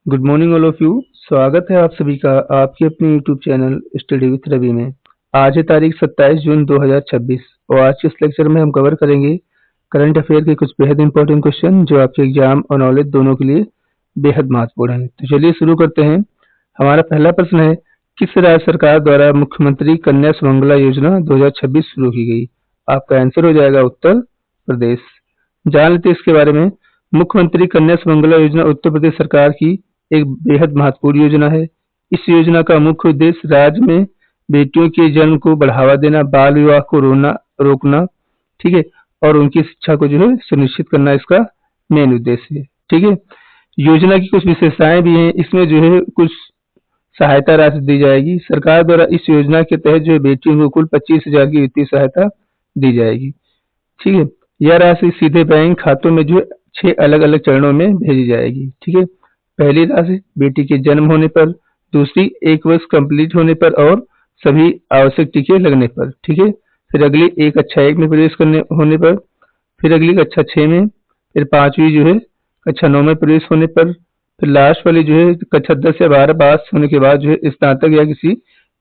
Good morning all of you. स्वागत है आप सभी का आपके अपने YouTube channel study with Ravi में। आज है तारीख 27 जून 2026 और आज के इस लेक्चर में हम कवर करेंगे करंट अफेयर के कुछ बेहद इंपॉर्टेंट क्वेश्चन जो आपके एग्जाम और नॉलेज दोनों के लिए बेहद महत्वपूर्ण है। तो चलिए शुरू करते हैं। हमारा पहला प्रश्न है, किस राज्य सरकार द्वारा मुख्यमंत्री कन्या सुमंगला योजना 2026 शुरू की गई? आपका आंसर हो जाएगा उत्तर प्रदेश। जान लेते हैं इसके बारे में। मुख्यमंत्री कन्या सुमंगला योजना उत्तर प्रदेश सरकार की एक बेहद महत्वपूर्ण योजना है। इस योजना का मुख्य उद्देश्य राज्य में बेटियों के जन्म को बढ़ावा देना, बाल विवाह को रोकना, ठीक है, और उनकी शिक्षा को जो है सुनिश्चित करना इसका मेन उद्देश्य है। ठीक है, योजना की कुछ विशेषताएं भी हैं। इसमें जो है कुछ सहायता राशि दी जाएगी। सरकार द्वारा इस योजना के तहत जो है बेटियों को कुल 25,000 की वित्तीय सहायता दी जाएगी। ठीक है, यह राशि सीधे बैंक खातों में जो है 6 अलग अलग चरणों में भेजी जाएगी। ठीक है, पहली राशि बेटी के जन्म होने पर, दूसरी 1 वर्ष कंप्लीट होने पर और सभी आवश्यक टीके लगने पर। ठीक है, फिर अगली एक कक्षा 1 में प्रवेश करने होने पर, फिर अगली कक्षा 6 में, फिर 5वीं जो है कक्षा 9 में प्रवेश होने पर, फिर लास्ट वाली जो है कक्षा 10 या 12 पास होने के बाद जो है स्नातक या किसी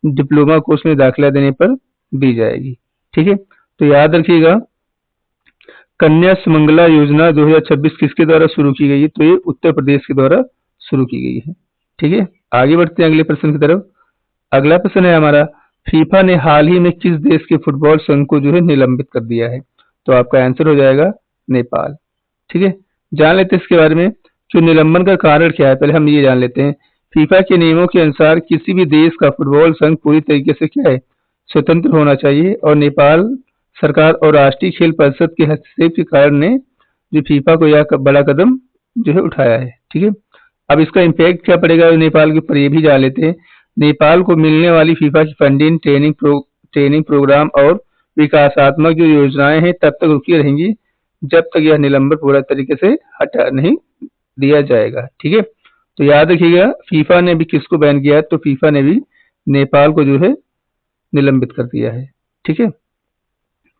डिप्लोमा कोर्स में दाखिला देने पर दी जाएगी। ठीक है, तो याद रखिएगा कन्या सुमंगला योजना 2026 किसके द्वारा शुरू की गई है? तो ये उत्तर प्रदेश के द्वारा शुरू की गई है। ठीक है, आगे बढ़ते हैं अगले प्रश्न की तरफ। अगला प्रश्न है हमारा, फीफा ने हाल ही में किस देश के फुटबॉल संघ को जो है निलंबित कर दिया है? तो आपका आंसर हो जाएगा नेपाल। ठीक है, जान लेते हैं इसके बारे में कि निलंबन का कारण क्या है। पहले हम ये जान लेते हैं। फीफा के नियमों के अनुसार किसी भी देश का फुटबॉल संघ पूरी तरीके से क्या है, स्वतंत्र होना चाहिए, और नेपाल सरकार और राष्ट्रीय खेल परिषद के हस्तक्षेप के कारण ने जो फीफा को यह बड़ा कदम जो है उठाया है। ठीक है, अब इसका इम्पैक्ट क्या पड़ेगा नेपाल के ऊपर ये भी जान लेते हैं। नेपाल को मिलने वाली फीफा की फंडिंग, ट्रेनिंग प्रोग्राम और विकासात्मक जो योजनाएं हैं तब तक रुकी रहेंगी जब तक यह निलंबन पूरा तरीके से हटा नहीं दिया जाएगा। ठीक है, तो याद रखिएगा फीफा ने भी किसको बैन किया है? तो फीफा ने भी नेपाल को जो है निलंबित कर दिया है। ठीक है,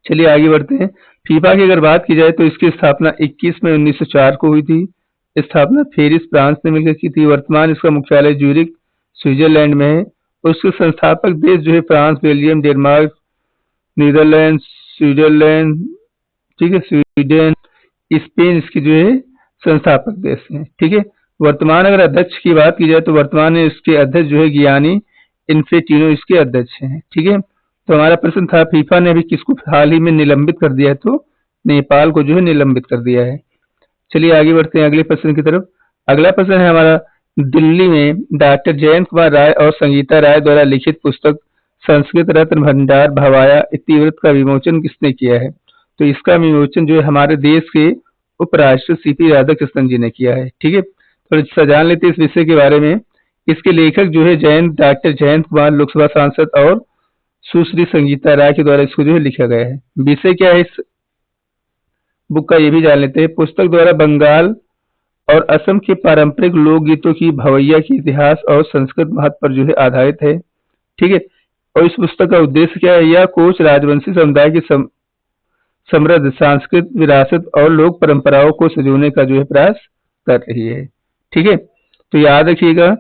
चलिए आगे बढ़ते हैं। फीफा की अगर बात की जाए तो इसकी स्थापना 21 मई 1904 को हुई थी। स्थापना पेरिस फ्रांस ने मिलकर की थी। वर्तमान इसका मुख्यालय ज्यूरिख स्विट्जरलैंड में है। उसके संस्थापक देश जो है France, Belgium, Denmark, Netherlands, Switzerland, ठीक है, स्वीडन, स्पेन इसके जो है संस्थापक देश हैं। ठीक है, वर्तमान अगर अध्यक्ष की बात की जाए तो वर्तमान में इसके अध्यक्ष जो है गियानी इन्फेंटिनो इसके अध्यक्ष हैं। ठीक है, तो हमारा प्रश्न था फीफा ने अभी किसको हाल ही में निलंबित कर दिया है? तो नेपाल को जो है निलंबित कर दिया है। चलिए आगे बढ़ते हैं अगले प्रश्न की तरफ। अगला प्रश्न है हमारा, दिल्ली में डॉक्टर जयंत कुमार राय और संगीता राय द्वारा लिखित पुस्तक संस्कृत रत्न भंडार भवाया इतिवृत्त का विमोचन किसने किया है? तो इसका विमोचन जो है हमारे देश के उपराष्ट्रपति सीपी राधाकृष्णन जी ने किया है। ठीक है, तो जान लेते हैं इस विषय के बारे में। इसके लेखक जो है डॉक्टर जयंत कुमार, लोकसभा सांसद, और सुश्री संगीता राय के द्वारा इसको जो है लिखा गया है। विषय क्या है इस बुक का ये भी जान लेते हैं। पुस्तक द्वारा बंगाल और असम के पारंपरिक लोकगीतों की भवैया के इतिहास और संस्कृत महत्व पर जो है आधारित है। ठीक है, और इस पुस्तक का उद्देश्य क्या है? यह कोच राजवंशी समुदाय की समृद्ध सांस्कृतिक विरासत और लोक परंपराओं को सजोने का जो है प्रयास कर रही है। ठीक है, तो याद रखिएगा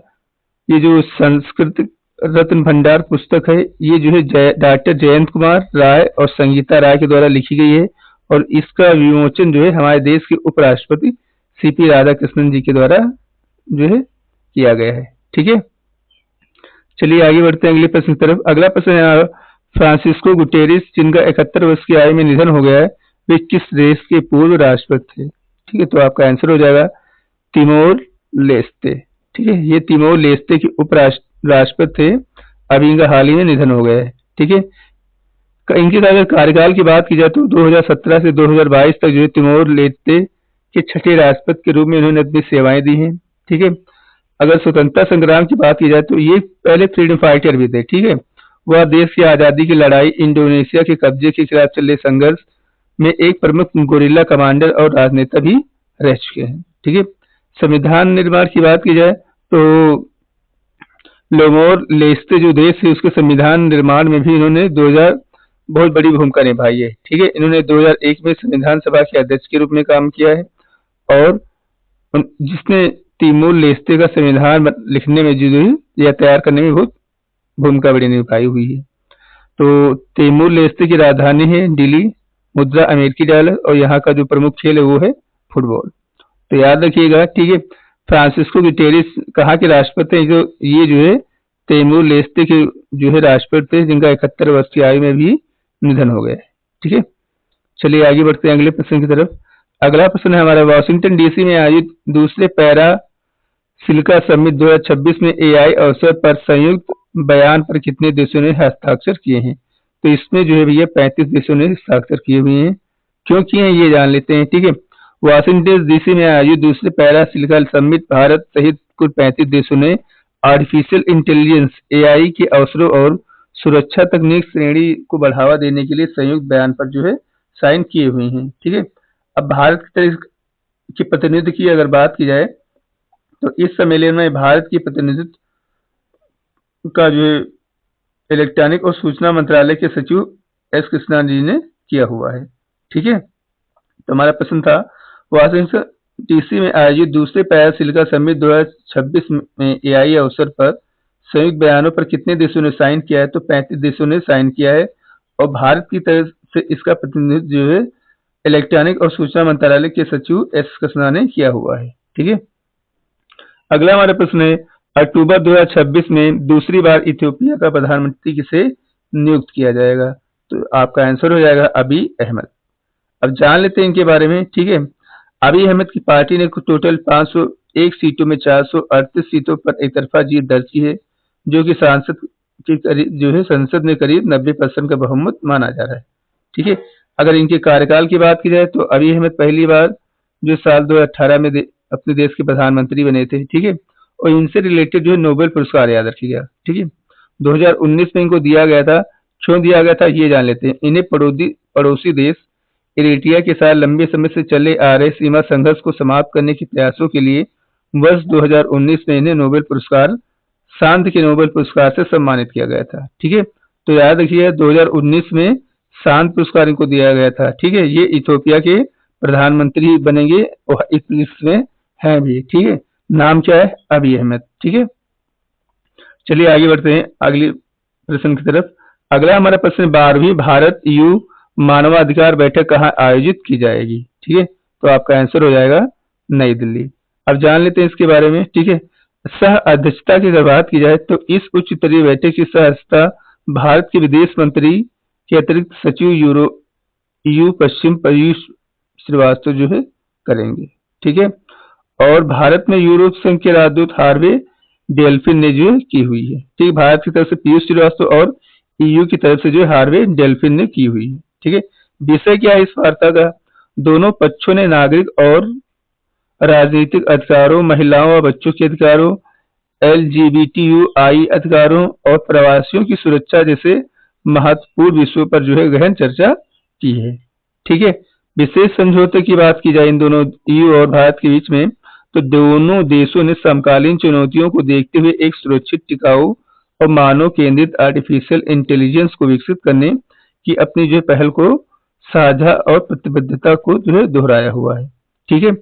ये जो सांस्कृतिक रत्न भंडार पुस्तक है ये जो है डॉक्टर जयंत कुमार राय और संगीता राय के द्वारा लिखी गई है, और इसका विमोचन जो है हमारे देश के उपराष्ट्रपति सीपी राधाकृष्णन जी के द्वारा जो है किया गया है। ठीक है, चलिए आगे बढ़ते हैं अगले प्रश्न की तरफ। अगला प्रश्न है, फ्रांसिस्को गुटेरेस जिनका 71 वर्ष की आयु में निधन हो गया है, वे किस देश के पूर्व राष्ट्रपति थे? ठीक है, तो आपका आंसर हो जाएगा तिमोर लेस्ते। ठीक है, ये तिमोर लेस्ते के उपराष्ट्रपति थे। अभी इनका हाल ही में निधन हो गया है। ठीक है, इनके अगर कार्यकाल की बात की जाए तो 2017 से 2022 तक जो है तिमोर लेस्ते के छठे राष्ट्रपति के रूप में इन्होंने अपनी सेवाएं दी हैं। ठीक है, अगर स्वतंत्रता संग्राम की बात की जाए तो ये पहले फ्रीडम फाइटर भी थे। ठीक है, वह देश की आजादी की लड़ाई, इंडोनेशिया के कब्जे के खिलाफ चल रहे संघर्ष में एक प्रमुख गोरिल्ला कमांडर और राजनेता भी रह चुके हैं। ठीक है, संविधान निर्माण की बात की जाए तो तिमोर लेस्ते जो देश है उसके संविधान निर्माण में भी इन्होंने 2000 बहुत बड़ी भूमिका निभाई है। ठीक है, इन्होंने 2001 में संविधान सभा के अध्यक्ष के रूप में काम किया है, और जिसने तिमोर लेस्ते का संविधान लिखने में जो है या तैयार करने में बहुत भूमिका बड़ी निभाई हुई है। तो तिमोर लेस्ते की राजधानी है दिल्ली, मुद्रा अमेरिकी डॉलर और यहाँ का जो प्रमुख खेल है वो है फुटबॉल। तो याद रखिएगा, ठीक है। फ्रांसिस्को गुटेरेस कहाँ के राष्ट्रपति हैं? जो ये जो है तिमोर लेस्ते के जो है राष्ट्रपति थे, जिनका 71 वर्ष की आयु में भी निधन हो गया है, ठीक है। चलिए आगे बढ़ते हैं अगले प्रश्न की तरफ। अगला प्रश्न है हमारा, वाशिंगटन डीसी में आयोजित दूसरे पैरा सिलिका समिट 2026 में एआई अवसर पर संयुक्त बयान पर कितने देशों ने हस्ताक्षर किए हैं? तो इसमें जो है भैया 35 देशों ने हस्ताक्षर किए हुए हैं। क्यों किए हैं ये जान लेते हैं, ठीक है। वाशिंगटन डीसी में आयोजित दूसरे पैरा सिलिका समिट भारत सहित कुल 35 देशों ने आर्टिफिशियल इंटेलिजेंस एआई के अवसरों और सुरक्षा तकनीक श्रेणी को बढ़ावा देने के लिए संयुक्त बयान पर जो है साइन किए हुए हैं, ठीक है। अब भारत की तरफ के प्रतिनिधित्व की अगर बात की जाए तो इस सम्मेलन में भारत की प्रतिनिधित्व का जो है इलेक्ट्रॉनिक और सूचना मंत्रालय के सचिव एस कृष्णन जी ने किया हुआ है, ठीक है। तो हमारा प्रश्न था, वाशिंगटन डीसी में आयोजित दूसरे पैरा सिलिका समिट 2026 में एआई अवसर पर संयुक्त बयानों पर कितने देशों ने साइन किया है? तो 35 देशों ने साइन किया है और भारत की तरफ से इसका प्रतिनिधित्व जो है इलेक्ट्रॉनिक और सूचना मंत्रालय के सचिव एस कृष्णा ने किया हुआ है, ठीक है। अगला हमारा प्रश्न है, अक्टूबर 2026 में दूसरी बार इथियोपिया का प्रधानमंत्री किसे नियुक्त किया जाएगा? तो आपका आंसर हो जाएगा अबी अहमद। अब जान लेते हैं इनके बारे में, ठीक है। अबी अहमद की पार्टी ने टोटल 501 सीटों में 438 सीटों पर एक तरफा जीत दर्ज की है, जो कि संसद में करीब 90% का बहुमत माना जा रहा है, ठीक है। अगर इनके कार्यकाल की बात की जाए तो अबी अहमद पहली बार जो साल 2018 में अपने देश के प्रधानमंत्री बने थे, ठीक है। और इनसे रिलेटेड जो है नोबेल पुरस्कार याद रखिएगा, ठीक है। 2019 में इनको दिया गया था। क्यों दिया गया था ये जान लेते हैं। इन्हें पड़ोसी देश इरिट्रिया के साथ लंबे समय से चले आ रहे सीमा संघर्ष को समाप्त करने के प्रयासों के लिए वर्ष 2019 में इन्हें नोबेल पुरस्कार, शांति के नोबेल पुरस्कार से सम्मानित किया गया था, ठीक है। तो याद रखिए 2019 में शांति पुरस्कार इनको दिया गया था, ठीक है। ये इथियोपिया के प्रधानमंत्री बनेंगे और इस लिस्ट में है भी, ठीक है। नाम क्या है? अबी अहमद, ठीक है। चलिए आगे बढ़ते हैं अगले प्रश्न की तरफ। अगला हमारा प्रश्न 12वीं भारत EU मानवाधिकार बैठक कहाँ आयोजित की जाएगी? ठीक है, तो आपका आंसर हो जाएगा नई दिल्ली। अब जान लेते हैं इसके बारे में, ठीक है। सह अध्यक्षता की अगर बात की जाए तो इस उच्च स्तरीय बैठक की सह अध्यक्षता भारत के विदेश मंत्री के अतिरिक्त सचिव EU पश्चिम पीयूष श्रीवास्तव जो है करेंगे, ठीक है। और भारत में यूरोप संघ के राजदूत हार्वे डेल्फिन ने जो की हुई है, ठीक है। भारत की तरफ से पीयूष श्रीवास्तव और EU की तरफ से जो हार्वे डेल्फिन ने की हुई है, ठीक है। विषय क्या है इस वार्ता का? दोनों पक्षों ने नागरिक और राजनीतिक अधिकारों, महिलाओं और बच्चों के अधिकारों, LGBTQI अधिकारों और प्रवासियों की सुरक्षा जैसे महत्वपूर्ण विषयों पर जो है गहन चर्चा की है, ठीक है। विशेष समझौते की बात की जाए इन दोनों EU और भारत के बीच में, तो दोनों देशों ने समकालीन चुनौतियों को देखते हुए एक सुरक्षित, टिकाऊ और मानव केंद्रित आर्टिफिशियल इंटेलिजेंस को विकसित करने की अपनी जो पहल को साझा और प्रतिबद्धता को जो है दोहराया हुआ है, ठीक है।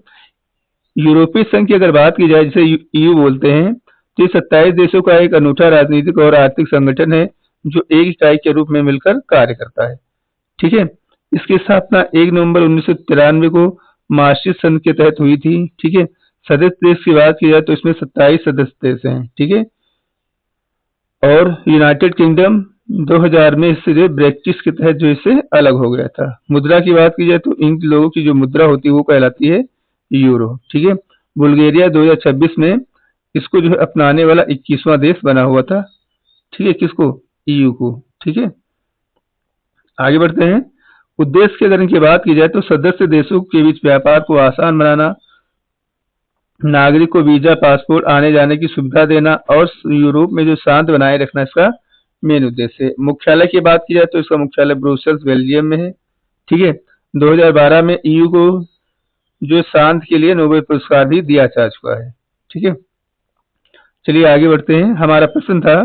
यूरोपीय संघ की अगर बात की जाए, जिसे EU बोलते हैं, तो ये 27 देशों का एक अनूठा राजनीतिक और आर्थिक संगठन है जो एक इकाई के रूप में मिलकर कार्य करता है, ठीक है। इसकी स्थापना 1 नवंबर 1993 को मास्ट्रिक्ट संधि के तहत हुई थी, ठीक है। सदस्य देश की बात की जाए तो इसमें 27 सदस्य देश हैं, ठीक है। और यूनाइटेड किंगडम 2000 में इससे ब्रेक्जिट के तहत जो इससे अलग हो गया था। मुद्रा की बात की जाए तो इन लोगों की जो मुद्रा होती है वो कहलाती है यूरो, ठीक है। बुल्गारिया 2026 में इसको जो है अपनाने वाला 21वां देश बना हुआ था, ठीक है। किसको? EU को, ठीक है। आगे बढ़ते हैं। उद्देश्य की अगर इनकी बात की जाए तो सदस्य देशों के बीच व्यापार को आसान बनाना, नागरिक को वीजा, पासपोर्ट, आने जाने की सुविधा देना और यूरोप में जो शांति बनाए रखना इसका मेन उद्देश्य है। मुख्यालय की बात की जाए तो इसका मुख्यालय ब्रुसेल्स बेल्जियम में है, ठीक है। 2012 में EU को जो शांति के लिए नोबेल पुरस्कार भी दिया जा चुका है, ठीक है। चलिए आगे बढ़ते हैं। हमारा प्रश्न था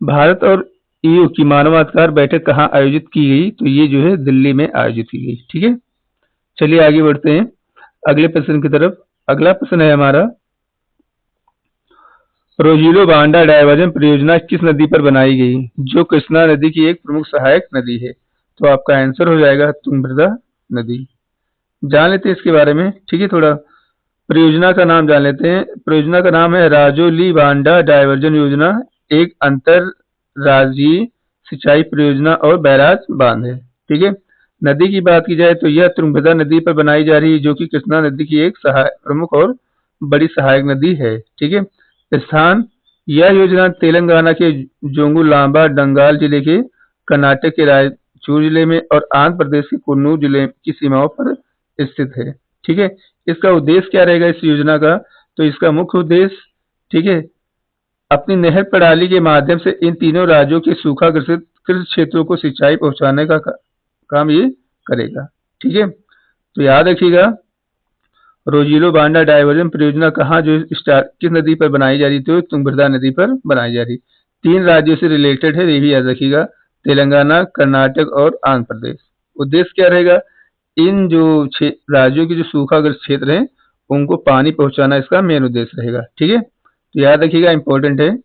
भारत और EU की मानवाधिकार बैठक कहाँ आयोजित की गई? तो ये जो है दिल्ली में आयोजित की गई, ठीक है। चलिए आगे बढ़ते हैं। अगले प्रश्न की तरफ। अगला प्रश्न है हमारा, रोजिलो बांडा डायवर्जन परियोजना किस नदी पर बनाई गई, जो कृष्णा नदी की एक प्रमुख सहायक नदी है? तो आपका आंसर हो जाएगा तुंगभद्रा नदी। जान लेते हैं इसके बारे में, ठीक है। थोड़ा परियोजना का नाम जान लेते हैं। परियोजना का नाम है राजोली बांडा डायवर्जन योजना, एक अंतर राज्यीय सिंचाई परियोजना और बैराज बांध है, ठीक है। नदी की बात की जाए तो यह तुंगभद्रा नदी पर बनाई जा रही है, जो कि कृष्णा नदी की एक प्रमुख और बड़ी सहायक नदी है, ठीक है। स्थान, यह योजना तेलंगाना के जोंगुलांबा डंगाल जिले के, कर्नाटक के रायचूर जिले में और आंध्र प्रदेश के कुन्नूर जिले की सीमाओं पर स्थित है, ठीक है। इसका उद्देश्य क्या रहेगा इस योजना का? तो इसका मुख्य उद्देश्य, ठीक है, अपनी नहर प्रणाली के माध्यम से इन तीनों राज्यों के सूखाग्रसित कृषि क्षेत्रों को सिंचाई पहुंचाने का काम ये करेगा, ठीक है। तो याद रखिएगा, रोजिलो बांडा डायवर्जन परियोजना कहाँ जो किस नदी पर बनाई जा रही थी? तो तुंगभद्रा नदी पर बनाई जा रही। 3 राज्यों से रिलेटेड है, ये भी याद रखिएगा, तेलंगाना, कर्नाटक और आंध्र प्रदेश। उद्देश्य क्या रहेगा? इन जो राज्यों के जो सूखाग्रस्त क्षेत्र हैं उनको पानी पहुंचाना इसका मेन उद्देश्य रहेगा, ठीक है। तो याद रखिएगा, इंपॉर्टेंट है।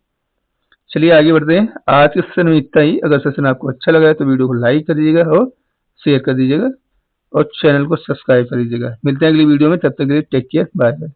चलिए आगे बढ़ते हैं। आज के सेशन में इतना ही। अगर सेशन आपको अच्छा लगा है तो वीडियो को लाइक कर दीजिएगा और शेयर कर दीजिएगा और चैनल को सब्सक्राइब कर दीजिएगा। मिलते हैं अगली वीडियो में, तब तक के लिए टेक केयर, बाय बाय।